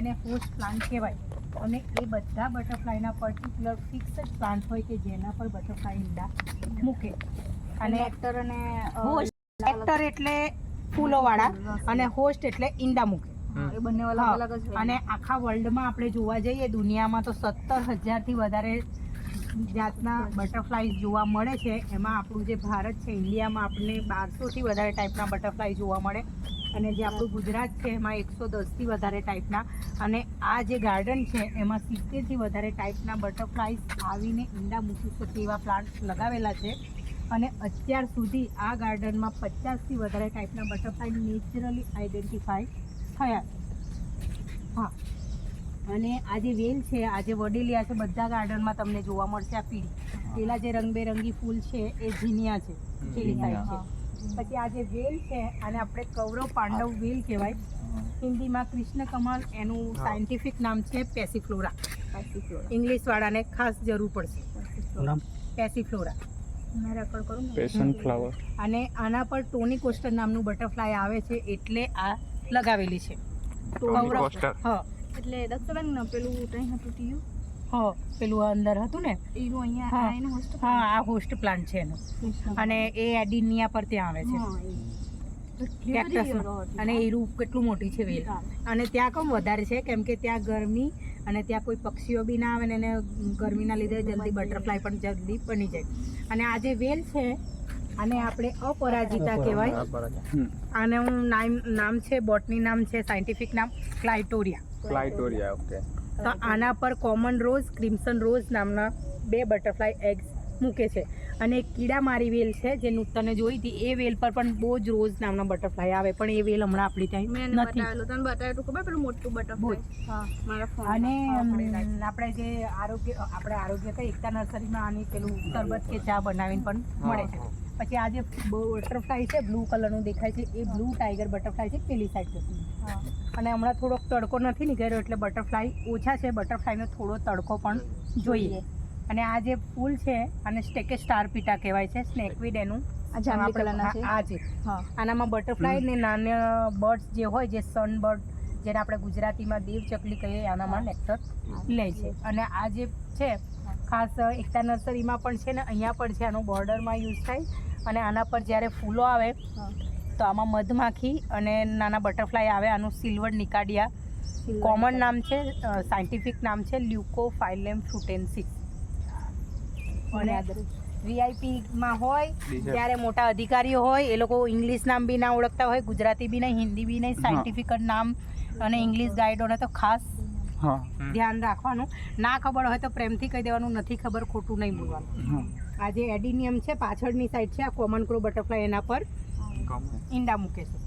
એને host plant કહેવાય. અને એ બધા બટરફ્લાયના પર્ટિક્યુલર ફિક્સ જ પ્લાન્ટ હોય કે જેના પર બટરફ્લાય ઈંડા મૂકે. અને નેક્ટર અને હોસ્ટ, નેક્ટર એટલે ફૂલોવાળા અને હોસ્ટ એટલે ઈંડા મૂકે. એ બંને અલગ અલગ જ હોય. અને આખા વર્લ્ડમાં આપણે જોવા જઈએ દુનિયામાં તો 17,000થી વધારે જાતના બટરફ્લાય જોવા મળે છે. એમાં આપણું જે ભારત છે, ઇન્ડિયામાં આપણને 1200થી વધારે ટાઈપના બટરફ્લાય જોવા મળે. અને જે આપણું ગુજરાત છે એમાં 110થી વધારે ટાઈપના. અને આ જે ગાર્ડન છે એમાં 70થી વધારે ટાઈપના બટરફ્લાય આવીને ઈંડા મૂકી શકે એવા પ્લાન્ટ લગાવેલા છે. અને અત્યાર સુધી આ ગાર્ડનમાં 50થી વધારે ટાઈપના બટરફ્લાય નેચરલી આઈડેન્ટિફાઈ થયા છે. હા, અને આ જે વેલ છે, આ જે વડેલિયા છે, બધા ગાર્ડનમાં તમને જોવા મળશે. આ પીળી પેલા જે રંગબેરંગી ફૂલ છે એ ઝીનિયા છે, પેલી સાઈડ છે. પછી આ જે વેલ છે આને આપણે કૌરવ પાંડવ વેલ કહેવાય. હિન્દીમાં કૃષ્ણ કમળ, એનું સાયન્ટિફિક નામ છે પેસીફ્લોરા. ઇંગ્લિશ વાળાને ખાસ જરૂર પડશે. પેસીફ્લોરા, પેશન ફ્લાવર. અને આના પર ટોની કોસ્ટર નામનું બટરફ્લાય આવે છે એટલે આ લગાવેલી છે. Tony coaster. હા, એટલે દક્ષાબેન પેલું ત્યાં હતું ટીયુ. હા, પેલું અંદર હતું ને એનું અહીંયા એનું હોસ્ટ. હા, આ હોસ્ટ પ્લાન્ટ છે એનો. અને એ એડિનિયા પર ત્યાં આવે છે. અને એરું કેટલું મોટી છે વેલ. અને ત્યાં કેમ વધારે છે કેમ કે ત્યાં ગરમી અને ત્યાં કોઈ પક્ષીઓ બી ના આવે ને એને ગરમીના લીધે જલ્દી બટરફ્લાય પણ જલ્દી બની જાય. અને આ જે વેલ છે આને આપણે અપરાજિતા કહેવાય. આનું નામ છે, બોટની નામ છે, સાયન્ટિફિક નામ ક્લાઇટોરિયા. ઓકે. તો આના પર કોમન રોઝ, ક્રિમ્સન રોઝ નામના 2 બટરફ્લાય એગ્સ મૂકે છે. અને એક કીડામારી વેલ છે જે નૂતને જોઈ હતી, એ વેલ પર પણ બહુ જ રોઝ નામના બટરફ્લાય આવે, પણ એ વેલ હમણાં આપણી ત્યાં નથી. તને બતાવ્યું ખબર પેલું મોટું બટરફ્લાય. હા, મારા ફોન. અને આપણે જે આરોગ્ય કઈ એકતા નર્સરીમાં આની પેલું શરબત કે ચા બનાવીને પણ મળે છે. પછી આ જે બટરફ્લાય છે બ્લુ કલરનું દેખાય છે એ બ્લુ ટાઈગર બટરફ્લાય છે પેલી સાઈડ જતી. અને હમણાં થોડોક તડકો નથી નીકળ્યો એટલે બટરફ્લાય ઓછા છે. બટરફ્લાયનો થોડો તડકો પણ જોઈએ. અને આ જે ફૂલ છે આને સ્ટેકે સ્ટાર પીટા કહેવાય છે. સ્નેકવીડ એનું જાંબલી કલરના છે. આ છે. આનામાં બટરફ્લાય ને નાના બર્ડ્સ જે હોય, જે સનબર્ડ, જેને આપણે ગુજરાતીમાં દેવચકલી કહીએ, આનામાં નેક્ટર લે છે. અને આ જે છે ખાસ એકતા નર્સરીમાં પણ છે ને અહીંયા પણ છે. આનો બોર્ડરમાં યુઝ થાય. અને આના પર જ્યારે ફૂલો આવે તો આમાં મધમાખી અને નાના બટરફ્લાય આવે. આનું સિલ્વર નિકાડિયા કોમન નામ છે, સાયન્ટિફિક નામ છે લ્યુકોફાઇલેમ ફ્રુટેન્સિસ. અને વીઆઈપીમાં હોય ત્યારે મોટા અધિકારીઓ હોય, એ લોકો ઇંગ્લિશ નામ બી ના ઓળખતા હોય, ગુજરાતી બી નહીં, હિન્દી બી નહીં, સાયન્ટિફિક નામ અને ઇંગ્લિશ ગાઈડોને તો ખાસ ધ્યાન રાખવાનું. ના ખબર હોય તો પ્રેમથી કહી દેવાનું, નથી ખબર, ખોટું નહીં બોલવાનું. આ જે એડિનિયમ છે પાછળની સાઈડ છે, આ કોમન ક્રો બટરફ્લાય એના પર ઈંડા મૂકે છે.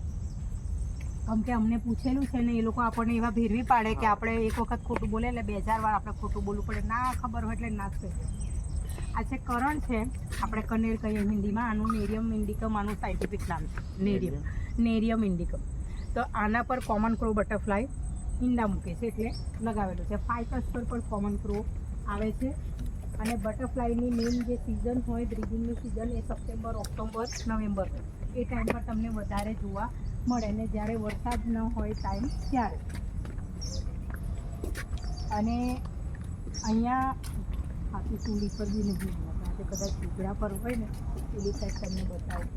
કેમ કે અમને પૂછેલું છે ને એ લોકો આપણને એવા ભેરવી પાડે કે આપણે એક વખત ખોટું બોલે એટલે 2000 વાર આપણે ખોટું બોલવું પડે. ના ખબર હોય એટલે ના જ કહી. આ છે કરણ છે, આપણે કનેર કહીએ હિન્દીમાં. આનું નેરિયમ ઇન્ડિકમ આનું સાયન્ટિફિક નામ છે, નેરિયમ ઇન્ડિકમ. તો આના પર કોમન ક્રો બટરફ્લાય ઈંડા મૂકે છે એટલે લગાવેલું છે. ફાઇકસ પર પણ કોમન ક્રો આવે છે. અને બટરફ્લાયની મેઇન જે સિઝન હોય, બ્રીડિંગની સિઝન, એ સપ્ટેમ્બર, ઓક્ટોબર, નવેમ્બર એ ટાઈમ પર તમને વધારે જોવા મળે. ને જ્યારે વરસાદ ન હોય ટાઈમ ત્યારે. અને અહીંયા આખી ચૂડી પર બી નથી જોવા, કદાચ પીપળા પર હોય ને પેલી સાઈડ તમને બતાવું.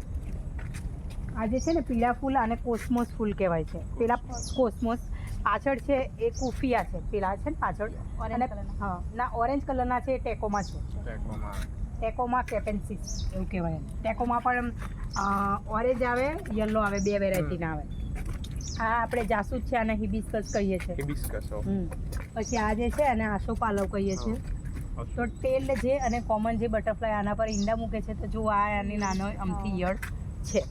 આ જે છે ને પીળા ફૂલ આને કોસ્મોસ ફૂલ કહેવાય છે. પેલા કોસ્મોસ પાછળ છે એ કુફિયા છે, પેલા છે ને પાછળ. અને હા, ના ઓરેન્જ કલરના છે એ ટેકોમા છે. ટેકોમા કેપેન્સિસ એવું કહેવાય. ટેકોમા પણ ઓરેન્જ આવે, યલો આવે, 2 વેરાયટીના આવે. આ આપણે જાસૂદ છે, આને હિબિસ્કસ કહીએ છીએ. પછી આ જે છે અને આસોપાલવ કહીએ છીએ. તો ટેલ્ડ જે અને કોમન જે બટરફ્લાય આના પર ઈંડા મૂકે છે. તો જો આ આની નાનો અમથી ઈયળ છે.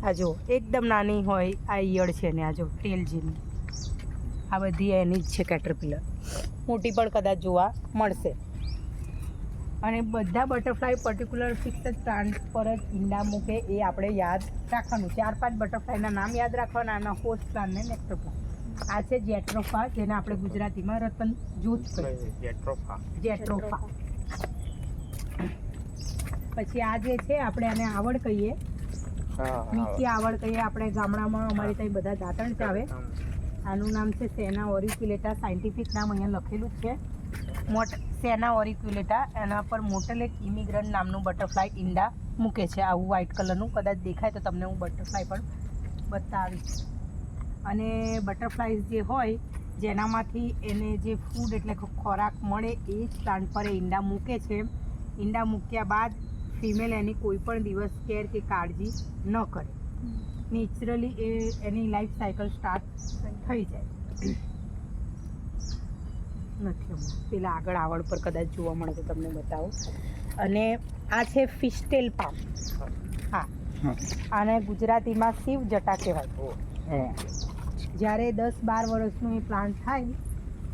આ જો એકદમ નાની હોય આ ઈયળ છે ને આ જો ટેલ જેની. આ બધી એની જ છે કેટરપિલર. મોટી પણ કદાચ જોવા મળશે. અને બધા બટરફ્લાય પર્ટિક્યુલર ફિક્સ જ પ્લાન્ટ પર જ ઈંડા મૂકે એ આપણે યાદ રાખવાનું. 4-5 બટરફ્લાયના નામ યાદ રાખવાના. આના હોસ્ટ પ્લાન્ટ ને નેક્ટર પ્લાન્ટ. આ છે જેટ્રોફા, જેને આપણે ગુજરાતીમાં રતન જૂથ કહીએ. જેટ્રોફા. પછી આ જે છે આપણે આને આવડ કહીએ, મીઠી આવડ કહીએ. આપણે ગામડામાં અમારી ત્યાં બધા દાંતણ ચાવે. આનું નામ છે સેના ઓરિક્યુલેટા, સાયન્ટિફિક નામ અહીંયા લખેલું જ છે સેના ઓરિક્યુલેટા. એના પર મોટેલ એક ઇમિગ્રન્ટ નામનું બટરફ્લાય ઈંડા મૂકે છે, આવું વ્હાઇટ કલરનું. કદાચ દેખાય તો તમને હું બટરફ્લાય પણ બતાવીશ. અને બટરફ્લાયઝ જે હોય જેનામાંથી એને જે ફૂડ એટલે કે ખોરાક મળે એ જ પ્લાન્ટ પર એ ઈંડા મૂકે છે. ઈંડા મૂક્યા બાદ ફિમેલ એની કોઈ પણ દિવસ કેર કે કાળજી ન કરે, નેચરલી એની લાઈફ સાયકલ સ્ટાર્ટ થઈ જાય. નથી હમણાં પેલા આગળ આવડ પર કદાચ જોવા મળે તો તમને બતાવો. અને આ છે ફિસ્ટેલ પામ. હા, આને ગુજરાતીમાં શિવ જટા કહેવાય. જ્યારે 10-12 વર્ષનું એ પ્લાન્ટ થાય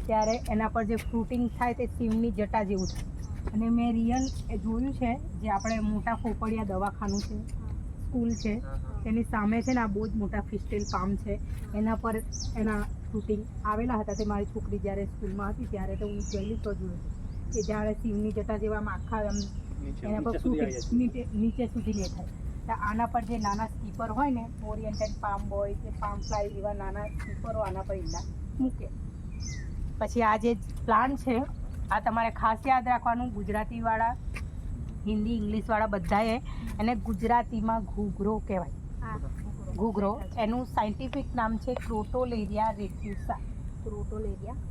ત્યારે એના પર જે ફ્રૂટિંગ થાય તે શિવની જટા જેવું થાય. અને મેં રિયલ જોયું છે, જે આપણે મોટા ફોફડિયા દવાખાનું છે, સ્કૂલ છે, તેની સામે છે ને આ બહુ જ મોટા ફિસ્ટેલ પામ છે. એના પર એના ફ્રૂટિંગ આવેલા હતા. તે મારી છોકરી જ્યારે સ્કૂલમાં હતી ત્યારે તો હું ગયેલી તો જોયું કે જ્યારે શિવની જટા જેવા આખા એમ એના પર ફ્રૂટિંગ નીચે સુધી નહીં થાય. તો આના પર જે નાના સ્કીપર હોય ને, ઓરિએન્ટેડ પામ બોય કે પામ ફ્લાય, એવા નાના સ્કીપરો આના પર ઈંડા મૂકે. પછી આ જે પ્લાન્ટ છે આ તમારે ખાસ યાદ રાખવાનું, ગુજરાતીવાળા, હિન્દી, ઇંગ્લિશવાળા બધાએ એને ગુજરાતીમાં ઘૂઘરો કહેવાય. ઘૂઘરો એનું સાયન્ટિફિક નામ છે ક્રોટોલેરિયા રેટ્યુસા.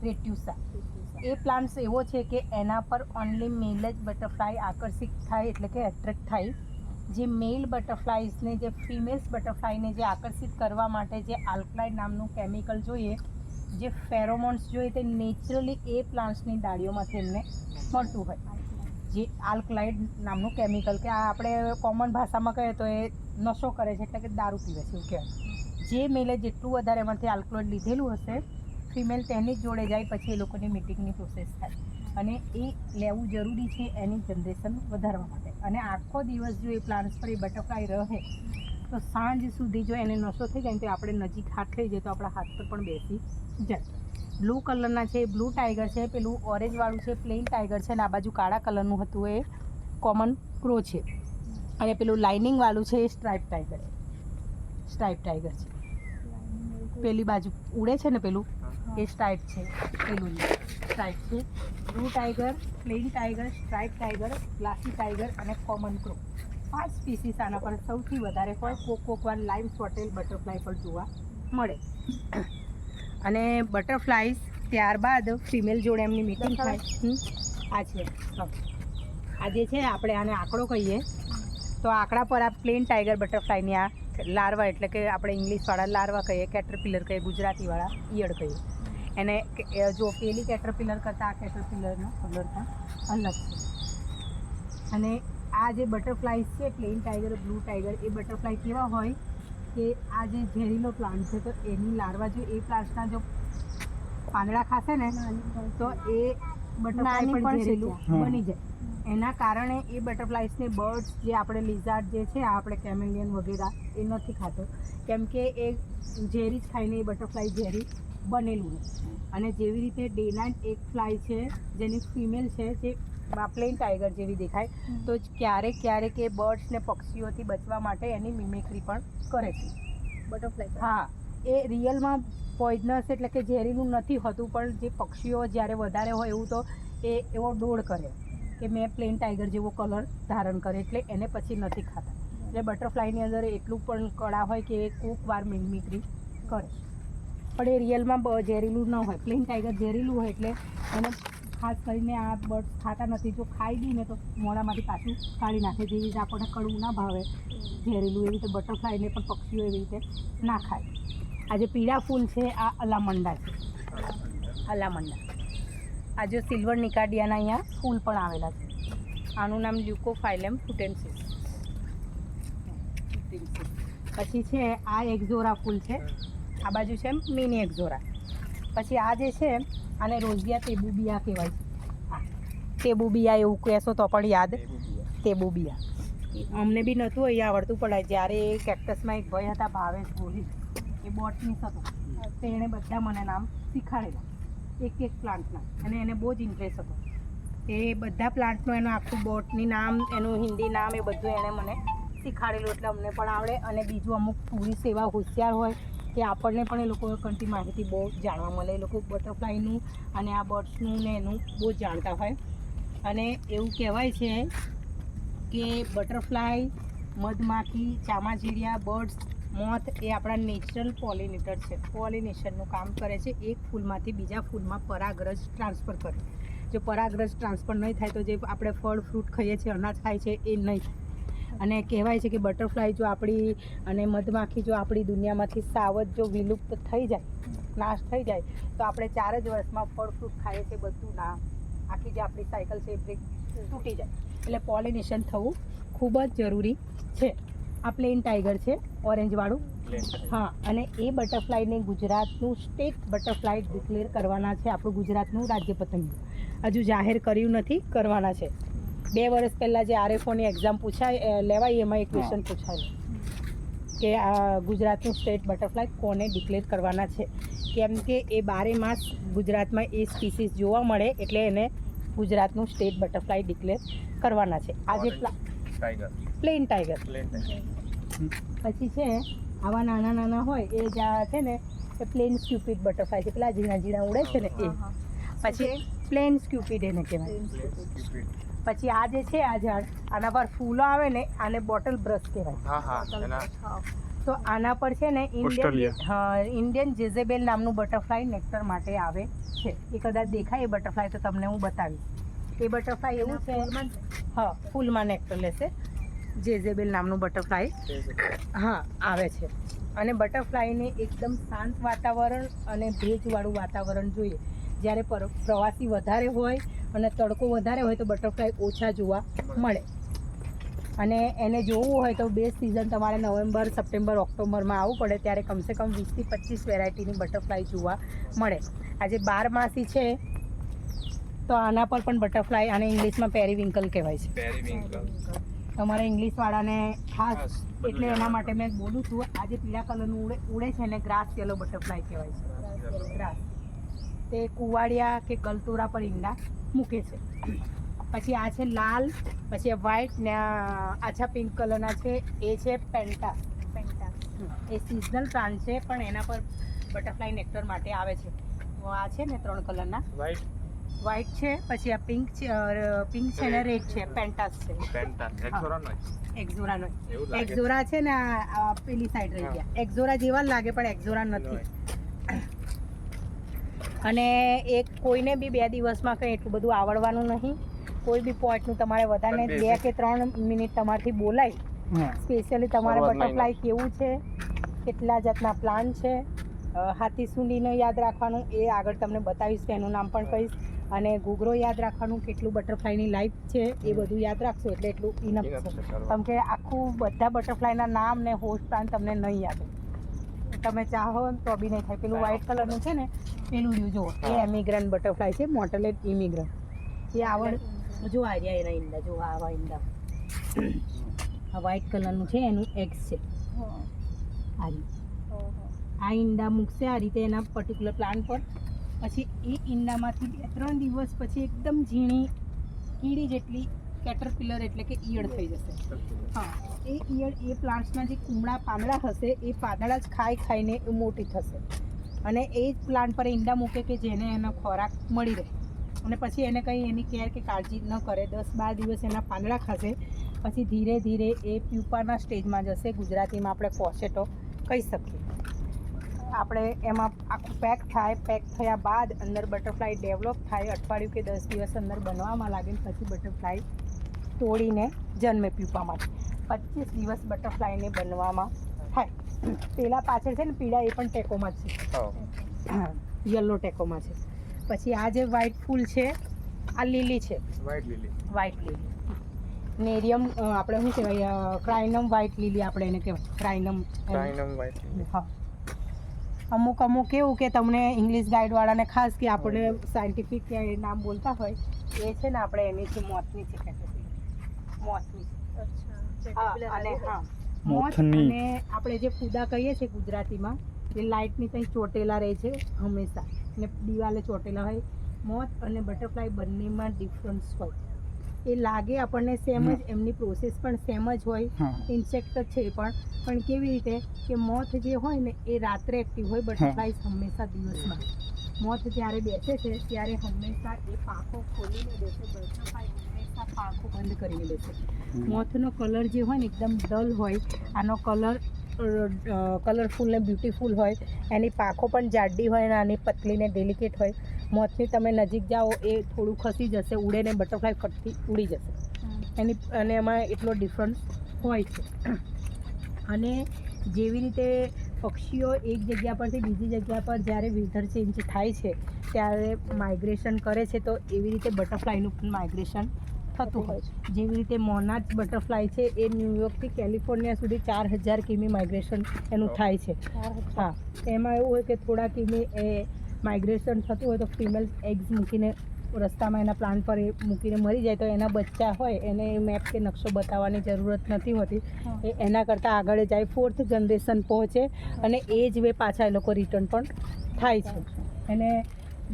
રેટ્યુસા. એ પ્લાન્ટ્સ એવો છે કે એના પર ઓનલી મેલ જ બટરફ્લાય આકર્ષિત થાય, એટલે કે એટ્રેક્ટ થાય. જે મેલ બટરફ્લાઇઝને, જે ફિમેલ્સ બટરફ્લાયને જે આકર્ષિત કરવા માટે જે આલ્કલાઇડ નામનું કેમિકલ જોઈએ, જે ફેરોમોન્સ જોઈએ, તે નેચરલી એ પ્લાન્ટ્સની ડાળીઓમાંથી એમને મળતું હોય. જે આલ્કલાઇડ નામનું કેમિકલ, કે આ આપણે કોમન ભાષામાં કહીએ તો એ નશો કરે છે, એટલે કે દારૂ પીવે છે એવું કહેવાય. જે મેલે જેટલું વધારે એમાંથી આલ્કલોઇડ લીધેલું હશે, ફિમેલ તેની જ જોડે જાય, પછી એ લોકોની મીટિંગની પ્રોસેસ થાય. અને એ લેવું જરૂરી છે એની જનરેશન વધારવા માટે. અને આખો દિવસ જો એ પ્લાન્ટ્સ પર એ બટરફ્લાય રહે તો સાંજ સુધી જો એને નશો થઈ જાય તો આપણે નજીક હાથ થઈ જાય તો આપણા હાથ પર પણ બેસી જાય. બ્લુ કલરના છે, બ્લુ ટાઈગર છે, પેલું ઓરેન્જવાળું છે પ્લેન ટાઈગર છે, અને આ બાજુ કાળા કલરનું હતું એ કોમન ક્રો છે, અને પેલું લાઇનિંગવાળું છે એ સ્ટ્રાઇપ ટાઈગર છે. સ્ટ્રાઇપ ટાઈગર છે, પેલી બાજુ ઉડે છે ને પેલું એ સ્ટ્રાઇપ છે, પેલું સ્ટ્રાઇપ છે. Blue tiger, plain tiger, stripe tiger, glassy tiger અને કોમન ક્રો, 5 સ્પીસીસ આના પર સૌથી વધારે હોય. કોક વાર લાઈવ સ્વોટેલ બટરફ્લાય પર જોવા મળે. અને બટરફ્લાઇઝ ત્યારબાદ ફિમેલ જોડે એમની મીટિંગ થાય. આ છે, આ જે છે આપણે આને આંકડો કહીએ તો આંકડા પર આ પ્લેન ટાઈગર બટરફ્લાયની આ લાર્વા, એટલે કે આપણે ઇંગ્લિશવાળા લાર્વા કહીએ, કેટરપિલર કહીએ, ગુજરાતીવાળા ઈયળ કહીએ. એને જો પેલી કેટરપિલર કરતાં આ કેટરપિલરનો કલર પણ અલગ છે. અને આ જે બટરફ્લાય છે પ્લેન ટાઈગર, બ્લુ ટાઈગર, એ બટરફ્લાય કેવા હોય કે આ જે ઝેરીલો પ્લાન્ટ છે તો એની લાર્વા જો એ પ્લાન્ટના જો પાંદડા ખાશે ને તો એ બટરફ્લાય પણ ઝેરીલું બની જાય. એના કારણે એ બટરફ્લાઇઝને બર્ડ્સ, જે આપણે લિઝાર્ડ જે છે, આપણે કેમેલિયન વગેરે, એ નથી ખાતો, કેમ કે એ ઝેરી જ ખાઈને એ બટરફ્લાય ઝેરી બનેલું હોય. અને જેવી રીતે ડે નાઇટ એક ફ્લાય છે જેની ફિમેલ છે, જે પ્લેન ટાઈગર જેવી દેખાય, તો ક્યારેક એ બર્ડ્સ ને પક્ષીઓથી બચવા માટે એની મિમિક્રી પણ કરે છે બટરફ્લાય. હા, એ રિયલમાં પોઈઝનસ એટલે કે ઝેરીલું નથી હોતું, પણ જે પક્ષીઓ જ્યારે વધારે હોય એવું તો એ એવો ડોળ કરે કે મેં પ્લેન ટાઈગર જેવો કલર ધારણ કરે, એટલે એને પછી નથી ખાતા. એટલે બટરફ્લાયની અંદર એટલું પણ કળા હોય કે એ કોઈક વાર મિમિક્રી કરે, પણ એ રિયલમાં ઝેરીલું ન હોય. પ્લેન ટાઈગર ઝેરીલું હોય એટલે એને ખાસ કરીને આ બર્ડ્સ ખાતા નથી. જો ખાઈ દઈએ ને તો મોઢામાંથી પાછું કાઢી નાખે. જેવી રીતે આપણને કડવું ના ભાવે ઝેરીલું, એવી રીતે બટરફ્લાયને પણ પક્ષીઓ એવી રીતે ના ખાય. આ જે પીળા ફૂલ છે આ અલામંડા છે, અલામંડા. આ જો સિલ્વર નિકાડિયાના અહીંયા ફૂલ પણ આવેલા છે. આનું નામ લ્યુકોફાઇલમ ફુટેન્સિસ. પછી છે આ એક્ઝોરા ફૂલ છે, આ બાજુ છે મિની એક્ઝોરા. પછી આ જે છે આને રોઝિયા તેબુબિયા કહેવાય છે. હા, તેબુબિયા એવું કહેશો તો પણ યાદ, તેબુબિયા. અમને બી નહોતું અહીંયા આવડતું, પણ જ્યારે એ કેક્ટસમાં એક ભાઈ હતા ભાવેશ ગોહિલ, એ બોટનીસ હતો, તો એણે બધા મને નામ શીખાડેલા એક પ્લાન્ટના, અને એને બહુ જ ઇન્ટરેસ્ટ હતો. એ બધા પ્લાન્ટનું એનું આખું બોટની નામ, એનું હિન્દી નામ, એ બધું એણે મને શીખાડેલું, એટલે અમને પણ આવડે. અને બીજું અમુક ટુરિસ્ટ એવા હોશિયાર હોય કે આપણને પણ એ લોકો કંઠી માહિતી બહુ જાણવા મળે. એ લોકો બટરફ્લાયનું અને આ બર્ડ્સનું ને એનું બહુ જ જાણતા હોય. અને એવું કહેવાય છે કે બટરફ્લાય, મધમાખી, ચામાચીડિયા, બર્ડ્સ, મોથ એ આપણા નેચરલ પોલિનેટર છે. પોલિનેશનનું કામ કરે છે. એક ફૂલમાંથી બીજા ફૂલમાં પરાગરજ ટ્રાન્સફર કરે. જો પરાગરજ ટ્રાન્સફર નહીં થાય તો જે આપણે ફળ ફ્રૂટ ખાઈએ છીએ, અનાજ ખાઈએ છીએ, એ નહીં થાય. અને કહેવાય છે કે બટરફ્લાય જો આપણી અને મધમાખી જો આપણી દુનિયામાંથી સાવધ જો વિલુપ્ત થઈ જાય, નાશ થઈ જાય, તો આપણે 4 જ વર્ષમાં ફળ ફ્રૂટ ખાઈએ છીએ બધું ના, આખી જે આપણી સાયકલ છે એ બ્રેક તૂટી જાય. એટલે પોલિનેશન થવું ખૂબ જ જરૂરી છે. આ પ્લેન ટાઈગર છે, ઓરેન્જવાળું. હા, અને એ બટરફ્લાયને ગુજરાતનું સ્ટેટ બટરફ્લાય ડિક્લેર કરવાના છે. આપણું ગુજરાતનું રાજ્ય પતંગ હજુ જાહેર કર્યું નથી, કરવાના છે. 2 વર્ષ પહેલાં જે RFOની એક્ઝામ લેવાય એમાં એક ક્વેશ્ચન પૂછાયું કે આ ગુજરાતનું સ્ટેટ બટરફ્લાય કોને ડિક્લેર કરવાના છે. કેમ કે એ 12 માસ ગુજરાતમાં એ સ્પીસીસ જોવા મળે એટલે એને ગુજરાતનું સ્ટેટ બટરફ્લાય ડિક્લેર કરવાના છે. આજે પ્લેન ટાઈગર. પછી છે આવા નાના નાના હોય એ જ્યાં છે ને એ પ્લેન સ્ક્યુપિડ બટરફ્લાય છે. પેલા ઝીણા ઝીણા ઉડે છે ને એ. પછી પ્લેન સ્ક્યુપિડ એને કહેવાય. પછી આ જે છે આ ઝાડ, આના પર ફૂલો આવે ને આને બોટલ બ્રશ કહેવાય. તો આના પર છે ને ઇન્ડિયન જેઝેબેલ નામનું બટરફ્લાય નેક્ટર માટે આવે છે. એ કદાચ દેખાય એ બટરફ્લાય તો તમને હું બતાવીશ. એ બટરફ્લાય એવું છે, હા, ફૂલમાં નેક્ટર લેશે. જેઝેબેલ નામનું બટરફ્લાય હા આવે છે. અને બટરફ્લાયને એકદમ શાંત વાતાવરણ અને ભેજવાળું વાતાવરણ જોઈએ. જ્યારે પ્રવાસી વધારે હોય અને તડકો વધારે હોય તો બટરફ્લાય ઓછા જોવા મળે. અને એને જોવું હોય તો બેસ્ટ સિઝન તમારે નવેમ્બર, સપ્ટેમ્બર, ઓક્ટોબરમાં આવવું પડે. ત્યારે કમસે કમ 20 થી 25 વેરાયટીની બટરફ્લાય જોવા મળે. આજે 12 માસી છે તો આના પર પણ બટરફ્લાય, આને ઇંગ્લિશમાં પેરીવિંકલ કહેવાય છે. પેરીવિંકલ. તમારે ઇંગ્લિશવાળાને ખાસ એટલે એના માટે મેં બોલું છું. આ જે પીળા કલરનું ઉડે છે એને ગ્રાસ યલો બટરફ્લાય કહેવાય છે. ગ્રાસ તે કુવાડિયા કે ગલતોરા પર ઈંડા મૂકે છે. પછી આ છે લાલ, પછી વ્હાઈટ ને આછા પિંક કલરના છે એ છે પેન્ટા. એ સિઝનલ પ્લાન્ટ છે પણ એના પર બટરફ્લાય નેક્ટર માટે આવે છે. આ છે ને 3 કલરના, વ્હાઈટ છે, પછી આ પિંક છે ને રેડ છે, પેન્ટાસ છે. એક્ઝોરાનો એક્ઝોરા છે ને આ પેલી સાઈડ રહી ગયા. એક્ઝોરા જેવા લાગે પણ એક્ઝોરા નથી. અને એક કોઈને બી 2 દિવસમાં કંઈ એટલું બધું આવડવાનું નહીં. કોઈ બી પોઈન્ટનું તમારે વધારે 2 કે 3 મિનિટ તમારથી બોલાય. સ્પેશિયલી તમારે બટરફ્લાય કેવું છે, કેટલા જાતના પ્લાન્ટ છે, હાથી સૂંઢીને યાદ રાખવાનું, એ આગળ તમને બતાવીશ, એનું નામ પણ કહીશ. અને ઘૂઘરો યાદ રાખવાનું, કેટલું બટરફ્લાયની લાઈફ છે એ બધું યાદ રાખશો એટલે એટલું ઇનફ છે. કેમ કે આખું બધા બટરફ્લાયના નામ ને હોસ્ટ પ્લાન્ટ તમને નહીં યાદ હોય. તમે ચાહો તો બી નહીં થાય. પેલું વ્હાઈટ કલરનું છે ને પેલું રહ્યું જુઓ, એ એમિગ્રન્ટ બટરફ્લાય છે, મોટેલેટ ઇમિગ્રન્ટ. એ જો આવ્યા એના ઈંડા, જો આવા ઈંડા, આ વ્હાઈટ કલરનું છે એનું એગ્સ છે. આ ઈંડા મૂકશે આ રીતે એના પર્ટિક્યુલર પ્લાન્ટ પર. પછી એ ઈંડામાંથી 2-3 દિવસ પછી એકદમ ઝીણી કીડી જેટલી કેટરપિલર એટલે કે ઈયળ થઈ જશે. હા, એ ઈયળ એ પ્લાન્ટ્સના જે કુમળા પાંદડા હશે એ પાંદડા જ ખાઈને એ મોટી થશે. અને એ જ પ્લાન્ટ પર ઈંડા મૂકે કે જેને એનો ખોરાક મળી રહે. અને પછી એને કંઈ એની કેર કે કાળજી ન કરે, 10-12 દિવસ એના પાંદડા ખાશે. પછી ધીરે ધીરે એ પ્યુપાના સ્ટેજમાં જશે. ગુજરાતીમાં આપણે ફોસેટો કહી શકીએ. આપણે એમાં આખું પેક થાય. પેક થયા બાદ અંદર બટરફ્લાય ડેવલપ થાય. અઠવાડિયું કે 10 દિવસ અંદર બનવામાં લાગે. પછી બટરફ્લાય તોડીને જન્મે પ્યુપામાંથી. 25 દિવસ બટરફ્લાયને બનવામાં થાય. પેલા પાછળ છે ને પીળા, એ પણ ટેકોમાં જ છે, યલો ટેકોમાં છે. પછી આ જે વ્હાઈટ ફૂલ છે આ લીલી છે, વ્હાઈટ લીલી. નેરિયમ આપણે શું કહેવાય, ક્રાઇનમ વ્હાઈટ લીલી આપણે એને કહેવાય, ક્રાઇનમ વ્હાઈટ. હા, અમુક કેવું કે તમને ઇંગ્લિશ ગાઈડવાળાને ખાસ કે આપણે સાયન્ટિફિક નામ બોલતા હોય એ છે ને આપણે એની છે મોથની છે કેટેગરી. મોથની. અને હા, મોથ અને આપણે જે ફૂદા કહીએ છીએ ગુજરાતીમાં, એ લાઇટની કંઈ ચોટેલા રહે છે હંમેશા, ને દિવાલે ચોટેલા હોય. મોથ અને બટરફ્લાય બંનેમાં ડિફરન્સ હોય. એ લાગે આપણને સેમ જ, એમની પ્રોસેસ પણ સેમ જ હોય, હા. ઇન્સેક્ટ જ છે પણ કેવી રીતે કે મોથ જે હોય ને એ રાત્રે એક્ટિવ હોય, બટરફ્લાય હંમેશા દિવસમાં. મોથ જ્યારે બેસે છે ત્યારે હંમેશા એ પાંખો ખોલીને બેસે, બટરફ્લાય હંમેશા પાંખો બંધ કરીને બેસે. મોથનો કલર જે હોય ને એકદમ ડલ હોય, આનો કલરફુલ ને બ્યુટીફુલ હોય, એની પાંખો પણ જાડી હોય અને આની પતલી ને ડેલિકેટ હોય. મોથની તમે નજીક જાઓ એ થોડું ખસી જશે, ઉડે ને બટરફ્લાય ફટથી ઉડી જશે. અને એમાં એટલો ડિફરન્સ હોય છે. અને જેવી રીતે પક્ષીઓ એક જગ્યા પરથી બીજી જગ્યા પર જ્યારે વેધર ચેન્જ થાય છે ત્યારે માઇગ્રેશન કરે છે, તો એવી રીતે બટરફ્લાયનું પણ માઇગ્રેશન થતું હોય છે. જેવી રીતે મોનાર્ચ બટરફ્લાય છે એ ન્યુયોર્કથી કેલિફોર્નિયા સુધી 4000 કિમી માઇગ્રેશન એનું થાય છે. હા, એમાં એવું હોય કે થોડા કિમી એ માઇગ્રેશન થતું હોય તો ફિમેલ એગ્સ મૂકીને રસ્તામાં એના પ્લાન્ટ પર એ મૂકીને મરી જાય, તો એના બચ્ચા હોય એને મેપ કે નકશો બતાવવાની જરૂરત નથી હોતી. એ એના કરતાં આગળ જાય, 4th જનરેશન પહોંચે અને એ જ વે પાછા એ લોકો રિટર્ન પણ થાય છે. અને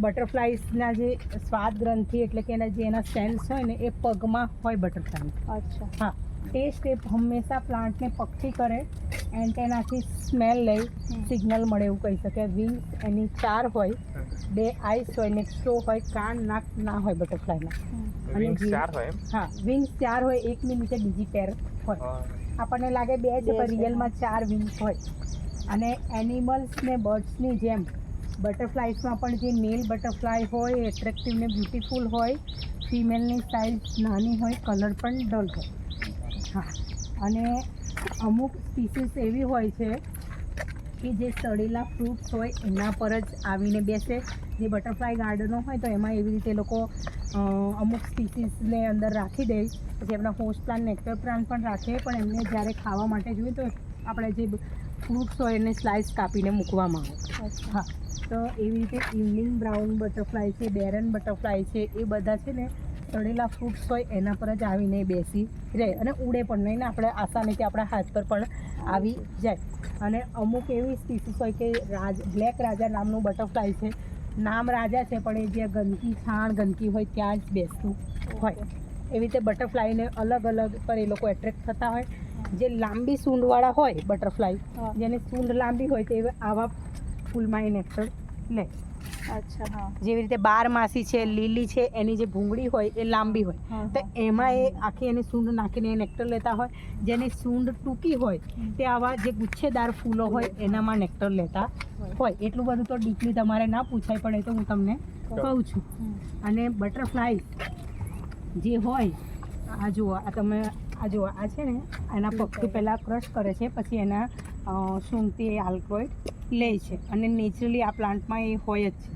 બટરફ્લાઇઝના જે સ્વાદ ગ્રંથિ એટલે કે એના જે એના સેન્સ હોય ને એ પગમાં હોય બટરફ્લાય. અચ્છા. હા, તે સ્ટેપ હંમેશા પ્લાન્ટને પક્ષી કરે, એન્ટેનાથી સ્મેલ લઈ સિગ્નલ મળે એવું કહી શકે. વિંગ્સ એની 4 હોય, 2 આઈસ હોય ને સ્ટો હોય, કાન નાક ના હોય બટરફ્લાયના. Wings 4 હોય એમ? હા, વિંગ્સ 4 હોય, એકની નીચે બીજી પેર હોય. આપણને લાગે 2 છે પણ રિયલમાં 4 વિંગ્સ હોય. અને એનિમલ્સ ને બર્ડ્સની જેમ બટરફ્લાઇઝમાં પણ જે મેલ બટરફ્લાય હોય એ એટ્રેક્ટિવ ને બ્યુટીફુલ હોય, ફિમેલની સાઇઝ નાની હોય, કલર પણ ડલ હોય. હા, અને અમુક સ્પીસીસ એવી હોય છે કે જે સડેલા ફ્રૂટ્સ હોય એના પર જ આવીને બેસે. જે બટરફ્લાય ગાર્ડનો હોય તો એમાં એવી રીતે લોકો અમુક સ્પીસીસને અંદર રાખી દે, પછી એમના હોસ્ટ પ્લાન્ટ નેક્ટર પ્લાન્ટ પણ રાખે, પણ એમને જ્યારે ખાવા માટે જોઈએ તો આપણે જે ફ્રૂટ્સ હોય એને સ્લાઇસ કાપીને મૂકવામાં આવે. હા, તો એવી રીતે ઇવનિંગ બ્રાઉન બટરફ્લાય છે, બેરન બટરફ્લાય છે, એ બધા છે ને સડેલા ફ્રૂટ્સ હોય એના પર જ આવીને બેસી જાય અને ઉડે પણ નહીં ને આપણે આસાનીથી આપણા હાથ પર પણ આવી જાય. અને અમુક એવી સ્પીસીસ હોય કે બ્લેક રાજા નામનું બટરફ્લાય છે, નામ રાજા છે પણ એ જ્યાં ગંદકી છાણ ગંદકી હોય ત્યાં જ બેસતું હોય. એવી રીતે બટરફ્લાયને અલગ અલગ પર એ લોકો એટ્રેક્ટ થતા હોય. જે લાંબી સૂંઢવાળા હોય બટરફ્લાય, જેની સૂંઢ લાંબી હોય તે આવા ફૂલમાં એ નેક્ટર લે. અચ્છા. હા. જેવી રીતે 12 માસી છે, લીલી છે, એની જે ભૂંગળી હોય એ લાંબી હોય, તો એમાં એ આખી એની સૂંઢ નાખીને એ નેક્ટર લેતા હોય. જેની સૂંઢ ટૂંકી હોય તે આવા જે ગુચ્છેદાર ફૂલો હોય એનામાં નેક્ટર લેતા હોય. એટલું બધું તો ડીપલી તમારે ના પૂછાય, પણ એ તો હું તમને કહું છું. અને બટરફ્લાય જે હોય, આ જુઓ, આ તમે આ જુઓ, આ છે ને એના પગથી પહેલાં ક્રશ કરે છે, પછી એના સૂંઢથી આલ્કોઇડ લે છે. અને નેચરલી આ પ્લાન્ટમાં એ હોય જ છે.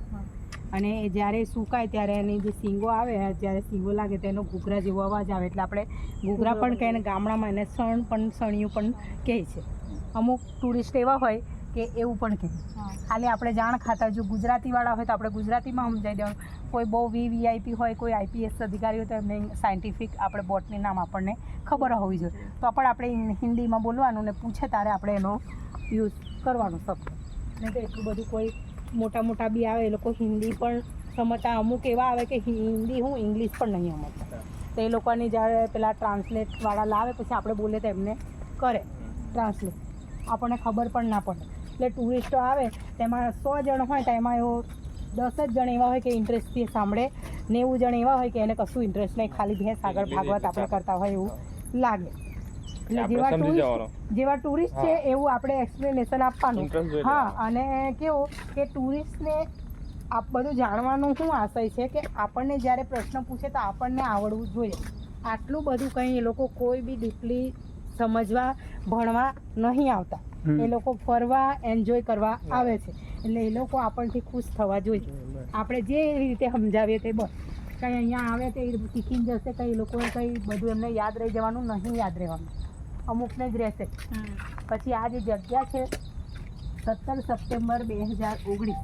અને એ જ્યારે સુકાય ત્યારે એની જે શીંગો આવે, જ્યારે શીંગો લાગે તો એનો ઘૂઘરા જેવો અવાજ આવે, એટલે આપણે ઘૂઘરા પણ કહે ને ગામડામાં એને સણિયું પણ કહે છે. અમુક ટુરિસ્ટ એવા હોય કે એવું પણ કહે. ખાલી આપણે જાણ ખાતર, જો ગુજરાતીવાળા હોય તો આપણે ગુજરાતીમાં સમજાવી દેવાનું. કોઈ બહુ વીઆઈપી હોય, કોઈ આઈપીએસ અધિકારી હોય તો એમને સાયન્ટિફિક આપણે બોટની નામ આપણને ખબર હોવી જોઈએ, તો પણ આપણે હિન્દીમાં બોલવાનું ને પૂછે ત્યારે આપણે એનો યુઝ કરવાનો શબ્દ. નહીં તો એટલું બધું કોઈ મોટા બી આવે એ લોકો હિન્દી પણ સમજતા, અમુક એવા આવે કે હિન્દી હું ઇંગ્લિશ પણ નહીં સમજતા, તો એ લોકોની જ્યારે પેલા ટ્રાન્સલેટવાળા લાવે પછી આપણે બોલીએ તો એમને કરે ટ્રાન્સલેટ, આપણને ખબર પણ ના પડે. એટલે ટુરિસ્ટો આવે તેમાં 100 જણ હોય તો એમાં એવો 10 જ જણ એવા હોય કે ઇન્ટરેસ્ટથી સાંભળે, 90 જણ એવા હોય કે એને કશું ઇન્ટરેસ્ટ નહીં, ખાલી ભેંસ આગળ ભાગવત આપણે કરતા હોય એવું લાગે. એટલે જેવા ટુરિસ્ટ છે એવું આપણે એક્સપ્લેનેશન આપવાનું. હા, અને કેવું કે ટુરિસ્ટને આ બધું જાણવાનું શું આશય છે કે આપણને જ્યારે પ્રશ્ન પૂછે તો આપણને આવડવું જોઈએ. આટલું બધું કંઈ એ લોકો કોઈ બી ડીપલી સમજવા ભણવા નહીં આવતા, એ લોકો ફરવા એન્જોય કરવા આવે છે. એટલે એ લોકો આપણથી ખુશ થવા જોઈએ. આપણે જે રીતે સમજાવીએ તે બસ. કંઈ અહીંયા આવે તો એ શીખીને જશે, કંઈ એ લોકોએ કંઈ બધું એમને યાદ રહી જવાનું નહીં, યાદ રહેવાનું અમુકને જ રહેશે. પછી આ જે જગ્યા છે 17 સપ્ટેમ્બર 2019,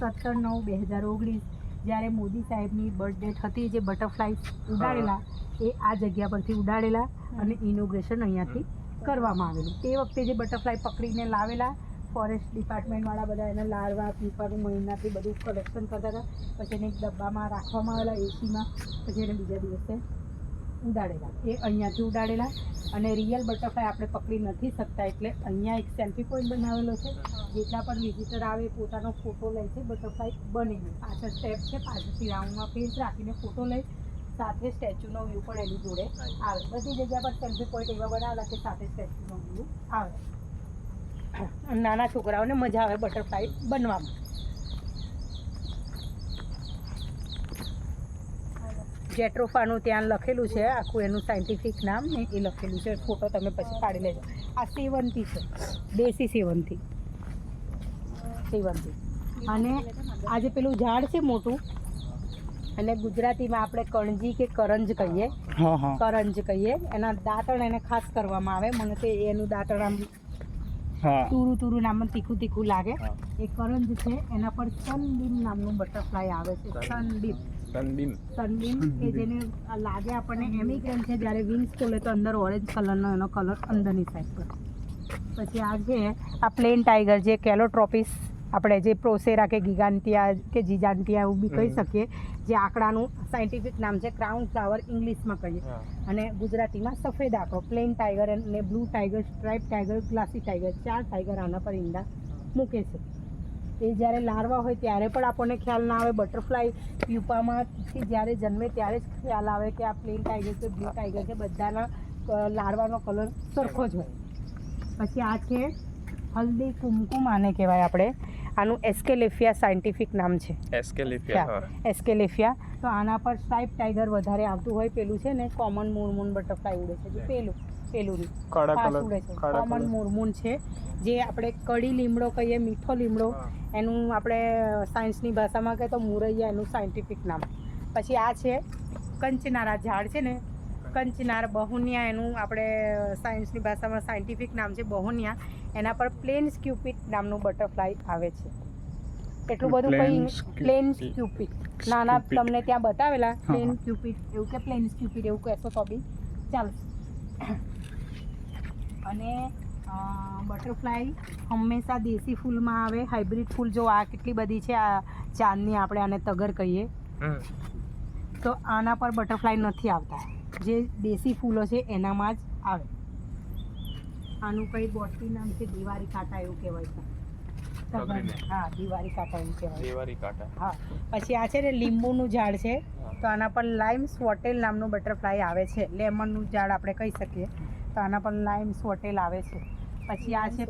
17/9/2019 જ્યારે મોદી સાહેબની બર્થડેટ હતી, જે બટરફ્લાય ઉડાડેલા એ આ જગ્યા પરથી ઉડાડેલા અને ઇનોગ્રેશન અહીંયાથી કરવામાં આવેલું. તે વખતે જે બટરફ્લાય પકડીને લાવેલા, ફોરેસ્ટ ડિપાર્ટમેન્ટવાળા બધા એના લાર્વા પીપાનું મહિનાથી બધું કલેક્શન કરતા હતા. પછી એને એક ડબ્બામાં રાખવામાં આવેલા, એસીમાં. પછી એને બીજા દિવસે ઉડાડેલા, એ અહીંયાથી ઉડાડેલા. અને રિયલ બટરફ્લાય આપણે પકડી નથી શકતા, એટલે અહીંયા એક સેલ્ફી પોઈન્ટ બનાવેલો છે. જેટલા પણ વિઝિટર આવે પોતાનો ફોટો લે છે બટરફ્લાય બનીને. પાછળ સ્ટેપ છે, પાછળથી રાઉન્ડમાં ફેસ રાખીને ફોટો લઈ, સાથે સ્ટેચ્યુનો વ્યૂ પણ એની જોડે આવે. બધી જગ્યા પર સેલ્ફી પોઈન્ટ એવા બનાવેલા કે સાથે સ્ટેચ્યુનો વ્યૂ આવે. નાના છોકરાઓને મજા આવે બટરફ્લાય બનવામાં. જેટ્રોફાનું ત્યાં લખેલું છે, આખું એનું સાયન્ટિફિક નામ ને એ લખેલું છે. ફોટો તમે પછી પાડી લેજો. આ સેવંતી છે, દેશી સેવંતી. અને આ જે પેલું ઝાડ છે મોટું, અને ગુજરાતીમાં આપણે કણજી કે કરંજ કહીએ, કરંજ કહીએ. એના દાંતણ એને ખાસ કરવામાં આવે. મને તો એનું દાંતણ આમ તુરું નામ તીખું તીખું લાગે. એ કરંજ છે. એના પર સનબીમ નામનું બટરફ્લાય આવે છે. સનબીમ કે જેને લાગે આપણને એમિગ્રન છે. જ્યારે વિંગ્સ ખોલે તો અંદર ઓરેન્જ કલરનો એનો કલર અંદરની સાઈડ પર. પછી આ છે આ પ્લેન ટાઈગર, જે કેલોટ્રોપિસ આપણે જે પ્રોસેરા કે ગિગાન્ટિયા કે જીજાન્ટિયા એવું બી કહી શકીએ. જે આંકડાનું સાયન્ટિફિક નામ છે. ક્રાઉન ફ્લાવર ઇંગ્લિશમાં કહીએ, અને ગુજરાતીમાં સફેદ આંકડો. પ્લેન ટાઈગર અને blue tiger, stripe tiger, glassy tiger, 4 tiger આના પર ઈંડા મૂકે છે. એ જ્યારે લાર્વા હોય ત્યારે પણ આપણને ખ્યાલ ના આવે. બટરફ્લાય પ્યુપામાંથી જ્યારે જન્મે ત્યારે જ ખ્યાલ આવે કે આ પ્લેન ટાઈગર છે, બ્લુ ટાઈગર છે. બધાના લાર્વાનો કલર સરખો જ હોય. પછી આ છે હલ્દી કુમકુમ, આને કહેવાય આપણે. આનું એસ્કેલેફિયા સાયન્ટિફિક નામ છે. એસ્કેલેફિયા. તો આના પર સ્ટ્રાઇપ ટાઈગર વધારે આવતું હોય. પેલું છે ને કોમન મોરમૂન બટરફ્લાય ઉડે છે. પેલું ખાસ ઉડે છે. કોમન મોરમૂન છે, જે આપણે કડી લીમડો કહીએ, મીઠો લીમડો. એનું આપણે સાયન્સની ભાષામાં કહીએ તો મુરૈયા એનું સાયન્ટિફિક નામ. પછી આ છે કંચનારા ઝાડ છે ને, કંચનાર બહુનિયા એનું આપણે સાયન્સની ભાષામાં સાયન્ટિફિક નામ છે બહુનિયા. એના પર પ્લેન સ્ક્યુપિડ નામનું બટરફ્લાય આવે છે. એટલું બધું કંઈ પ્લેન સ્ક્યુપિડ નાના તમને ત્યાં બતાવેલા. પ્લેન સ્ક્યુપિડ એવું કે પ્લેન સ્ક્યુપિડ એવું કહેશો તો બી ચાલશે. અને બટરફ્લાય હંમેશા દેશી ફૂલમાં આવે. હાઇબ્રિડ ફૂલ જો આ કેટલી બધી છે, આ ચાંદની આપણે આને તગર કહીએ, તો આના પર બટરફ્લાય નથી આવતા. જે દેશી ફૂલો છે એનામાં જ આવે. આનું કંઈ બોટની નામ છે દિવાળી કાંટા એવું કહેવાય છે. હા, દિવાળી કાંટા એવું કહેવાય. હા. પછી આ છે ને લીંબુનું ઝાડ છે, તો આના પર લાઇમ સ્વોટેલ નામનું બટરફ્લાય આવે છે. લેમનનું ઝાડ આપણે કહી શકીએ, તો આના પર લાઇમ સ્વોટેલ આવે છે. પછી આ છે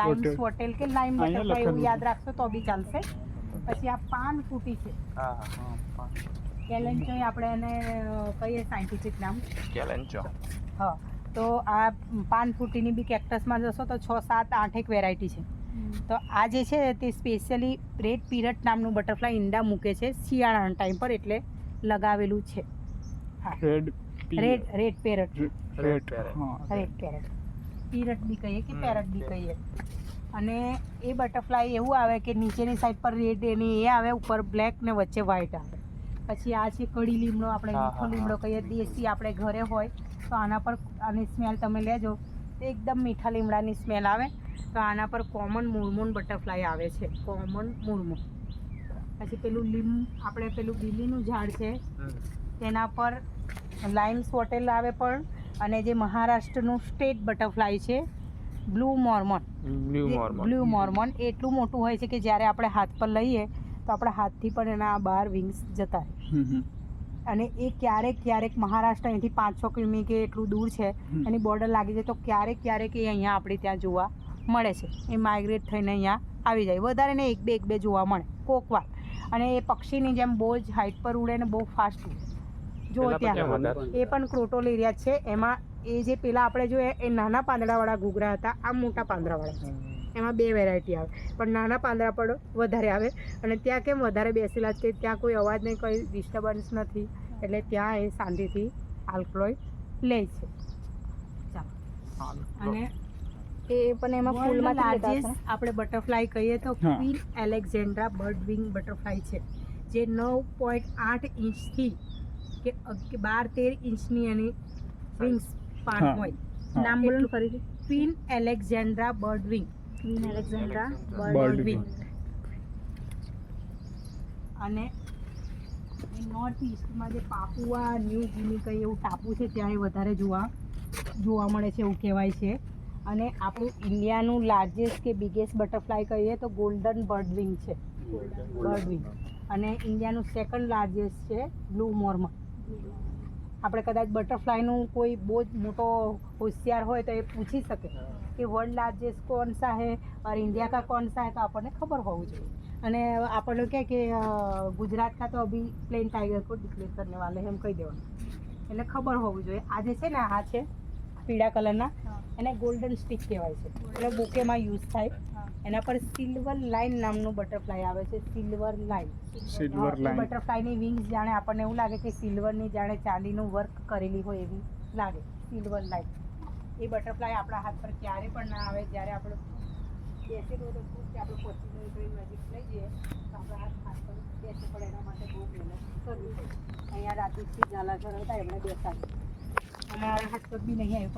લાઇમ સ્વોટેલ કે લાઇમ બટરફ્લાય એવું યાદ રાખશો તો બી ચાલશે. પછી આ પાન ફૂટી છે, કેલેન્ચો આપણે એને કહીએ સાયન્ટિફિક નામ કેલેન્ચો. હા. તો આ પાન ફૂટીની બી કેક્ટસમાં જશો તો 6, 7, 8 એક વેરાયટી છે. તો આ જે છે તે સ્પેશિયલી રેડ પીરટ નામનું બટરફ્લાય ઈંડા મૂકે છે શિયાળાના ટાઈમ પર, એટલે લગાવેલું છે. હા, રેડ પેરટ, પીરટ બી કહીએ કે પેરટ બી કહીએ. અને એ બટરફ્લાય એવું આવે કે નીચેની સાઈડ પર રેડ એની એ આવે, ઉપર બ્લેક ને વચ્ચે વ્હાઈટ આવે. પછી આ છે કડી લીમડો, આપણે મીઠો લીમડો કહીએ, દેશી આપણે ઘરે હોય તો આના પર આની સ્મેલ તમે લેજો તો એકદમ મીઠા લીમડાની સ્મેલ આવે. તો આના પર કોમન મોરમૂન બટરફ્લાય આવે છે, કોમન મોરમૂન. પછી પેલું આપણે પેલું બીલીનું ઝાડ છે તેના પર લાઇમ સ્વોટેલ આવે પણ. અને જે મહારાષ્ટ્રનું સ્ટેટ બટરફ્લાય છે બ્લુ મોર્મોન, એટલું મોટું હોય છે કે જ્યારે આપણે હાથ પર લઈએ તો આપણા હાથથી પણ એના બહાર વિંગ્સ જતા રહે. અને એ ક્યારેક મહારાષ્ટ્ર અહીંથી 5-6 કિમી કે એટલું દૂર છે, એની બોર્ડર લાગી જાય તો ક્યારેક એ અહીંયા આપણે ત્યાં જોવા મળે છે. એ માઇગ્રેટ થઈને અહીંયા આવી જાય. વધારે ને 1-2 જોવા મળે કોક વાર. અને એ પક્ષીની જેમ બહુ જ હાઇટ પર ઉડે ને બહુ ફાસ્ટ ઉડે. જો ત્યાં એ પણ ક્રોટોલેરિયા છે. એમાં એ જે પેલા આપણે જોઈએ એ નાના પાંદડાવાળા ઘૂઘરા હતા, આ મોટા પાંદડાવાળા છે. એમાં 2 વેરાયટી આવે, પણ નાના પાંદડા પર વધારે આવે. અને ત્યાં કેમ વધારે બેસેલા છે કે ત્યાં કોઈ અવાજ નહીં, કોઈ ડિસ્ટર્બન્સ નથી, એટલે ત્યાં એ શાંતિથી આલ્કલોય લે છે. ચાલો. અને એ પણ એમાં ફૂલમાં આપણે બટરફ્લાય કહીએ તો queen Alexandra bird wing butterfly છે, જે 9.8 ઇંચથી કે 12-13 ઇંચની એની વિંગ્સ પાન હોય. નામ બોલો ફરીથી. Queen Alexandra bird wing, queen Alexandra bird wing. અને એ નોર્થ ઇસ્ટમાં જે પાપુઆ ન્યૂ ગિની કંઈ એવું ટાપુ છે ત્યાં એ વધારે જોવા મળે છે એવું કહેવાય છે. અને આપણું ઇન્ડિયાનું લાર્જેસ્ટ કે બિગેસ્ટ બટરફ્લાય કહીએ તો ગોલ્ડન બર્ડવિંગ છે. બર્ડવિંગ અને ઇન્ડિયાનું સેકન્ડ લાર્જેસ્ટ છે બ્લુ મોરમાં. આપણે કદાચ બટરફ્લાયનું કોઈ બહુ જ મોટો હોશિયાર હોય તો એ પૂછી શકે કે વર્લ્ડ લાર્जेस्ट कौन सा है और इंडिया का कौन सा है, तो આપણને ખબર હોવું જોઈએ. અને આપણને કહે કે ગુજરાત का तो अभी प्लेन टाइगर को डिक्लेयर करने वाले हैं, એમ કહી દેવાનું, એટલે ખબર હોવું જોઈએ. આ જે છે ને આ છે પીળા કલરના, એને ગોલ્ડન સ્ટિક કહેવાય છે, એટલે બુકેમાં યુઝ થાય. એના પર સિલ્વર લાઇન નામનું બટરફ્લાય આવે છે. સિલ્વર લાઇન બટરફ્લાયની વિંગ્સ જાણે આપણને એવું લાગે કે સિલ્વરની જાણે ચાંદીનું વર્ક કરેલી હોય એવી લાગે. સિલ્વર લાઇન એ બટરફ્લાય આપણા હાથ પર ક્યારે પણ ના આવે. જ્યારે આપણે બેસેલું હોય તો કે આપણે પહોંચીને નજીક લઈ જઈએ તો આપણા હાથ પર બેસે, પણ એના માટે બહુ મહેનત કરવી પડે. અહીંયા રાતીથી ઝાલા ઘર હતા એમણે બેસાડી, અમારા હાથ પર બી નહીં આવ્યું.